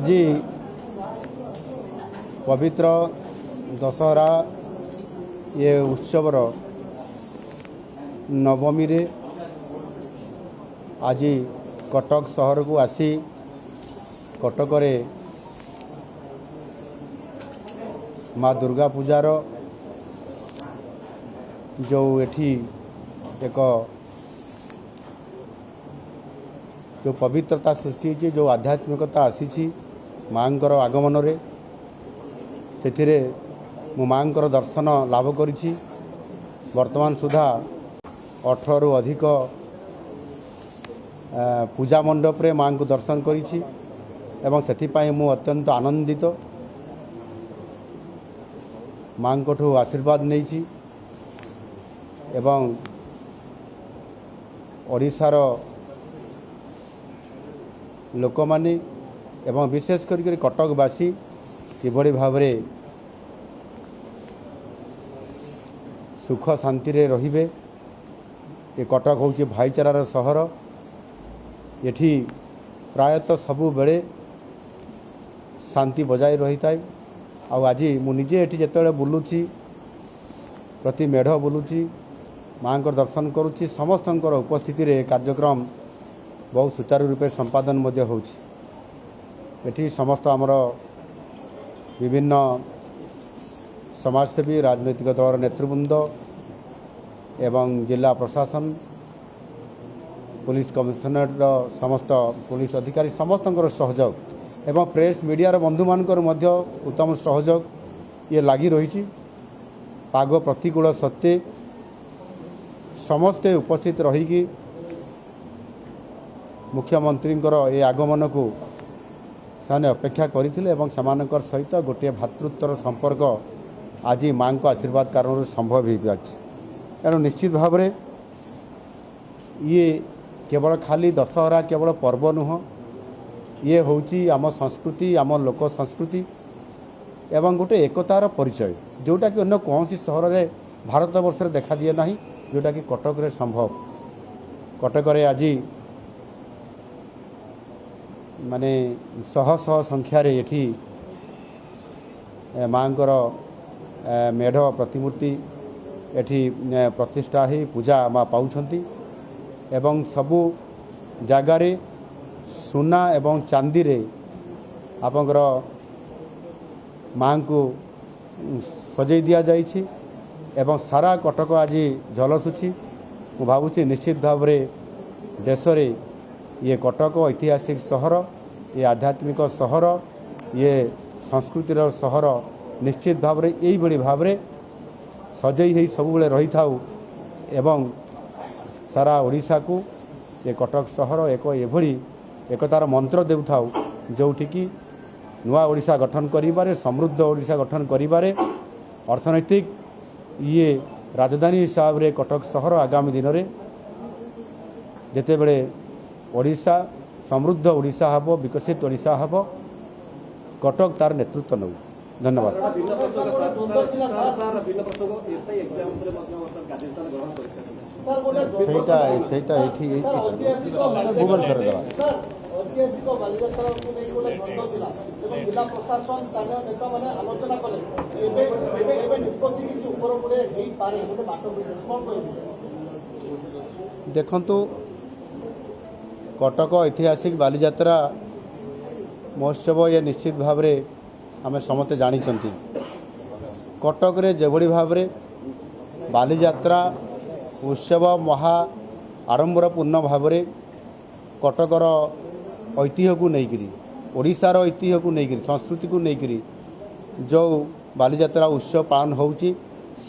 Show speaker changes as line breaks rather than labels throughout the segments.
आज पवित्र दशहरा ये उत्सवर नवमी रे आज कटक सहर को आसी कटक रे माँ दुर्गा पूजार जो एठी एक जो पवित्रता सृष्टि होती जो आध्यात्मिकता आसी माँकर आगमन रे से मु माँकर दर्शन लाभ करी वर्तमान सुधा 18 रु अधिक पूजा मंडप रे माँ को दर्शन करी एवं से मु अत्यंत आनंदित माँ को आशीर्वाद नहीं एवं ओडिशार लोक माने एवं विशेष करी कटकवासी किभली भाव रे सुख शांति रे रहिबे। ये कटक होची भाईचारार सहर एठी प्रायतः सबु बेले शांति बजाय रही थाए। आज मु निजे एठी जेतेबेले बुलुची प्रति मेढ़ बुलुची माँ को दर्शन करुच्ची समस्तंकर उपस्थिति रे कार्यक्रम बहुत सुचारू रूपे संपादन मध्य होची। एठी समस्त आमर विभिन्न समाजसेवी राजनैतिक दलर नेतृवृंद एवं जिला प्रशासन पुलिस कमिशनर समस्त पुलिस अधिकारी समस्त सहयोग एवं प्रेस मीडिया बंधु मानकर मध्य उत्तम सहयोग ये लगी रही। पाग प्रतिकूल सत्वे समस्ते उपस्थित रही मुख्यमंत्री ये आगमन को साने अपेक्षा करथिले एवं समानकर सहित गोटे भातृत्वर संपर्क आज माँ को आशीर्वाद कारण संभव हो पार्टी। तेणु निश्चित भाव में ये केवल खाली दशहरा केवल पर्व नुह ये होची आम संस्कृति आम लोक संस्कृति एवं गोटे एकतार परिचय जोटा कि अन्य कौन सी सहर में भारत वर्ष देखा दिए ना जोटा कि कटक रे संभव। कटक रे आज माने शह शह संख्यार एठी माँकर मेढ़ प्रतिमूर्ति एठी प्रतिष्ठा ही पूजा माँ पाउछंती एवं सबु जगार सुना एवं चांदी रे आपंकर माँ को सजै दिया जाइछि एवं सारा कटक आज झलसुछि। मु भावुछि निश्चित भाव रे देश रे ये कटक ऐतिहासिक सहर ये आध्यात्मिक सहर ये संस्कृतिर सहर निश्चित भाव रे यही भली भाव रे सजै ही सब बेले रही थाउ एवं सारा ओडिशा को ये कटक सहर एक एभली एकतार मंत्र देउथाउ जोठी कि नुआ ओडिशा गठन करिबारे समृद्ध ओडिशा गठन करिबारे अर्थनैतिक ये राजधानी हिसाब रे कटक सहर आगामी दिन में जेते बेले ओडिशा समृद्ध ओडिशा हबो विकसित ओडिशा हबो कटक तार नेतृत्व नौ। धन्यवाद। देखंतु कटक ऐतिहासिक बालीजात्रा महोत्सव ये निश्चित भाव रे आमे समस्ते जानी कटक रे जेभली भाव रे बालीजात्रा उत्सव महा आडंबरपूर्ण भाव रे कटकर ऐतिह्य को लेकिन ओडिशार ऐतिह्य को लेकिन संस्कृति को लेकिन जो बालीजात्रा उत्सव पालन होउची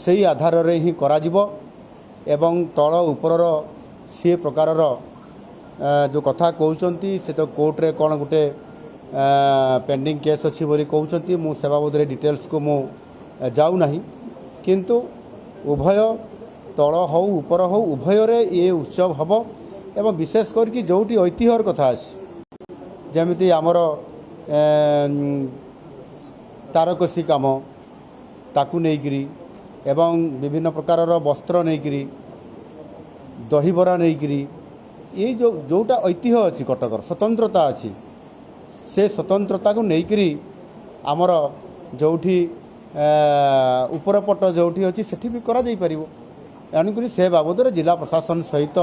सेही आधार रे ही करा जिवो एवं तल उपरर सी प्रकारर जो कथा कहउचंती से तो कोर्ट रे कौन गोटे पेंडिंग केस अच्छी बोली कहउचंती मु से बाबद डिटेल्स को मु जाऊ नहीं किंतु उभय तल हो ऊपर हो उभय रे ये उत्सव हम एवं विशेष करके जोटी ऐतिह्यर कथा आसी जमिति आमर तारकसी काम ताकू नेइकरी एवं विभिन्न प्रकारर वस्त्र नेइकरी दहीबरा नेइकरी ये जोटा ऐतिह्य अच्छी कटकर स्वतंत्रता अच्छी से स्वतंत्रता को लेकर आमर जो उपरपट जो अच्छी से भी कर एणुक से बाबद जिला प्रशासन सहित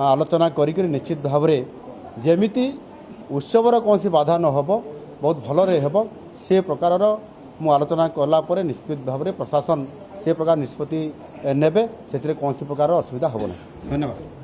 आलोचना करी निश्चित भाव में जमीती उत्सवर कौन बाधा न हो बहुत भलरे हेब से प्रकार मु आलोचना कलापर निश्चित भाव में प्रशासन से प्रकार निष्पत्ति नेबे से कौन प्रकार असुविधा हम ना। धन्यवाद।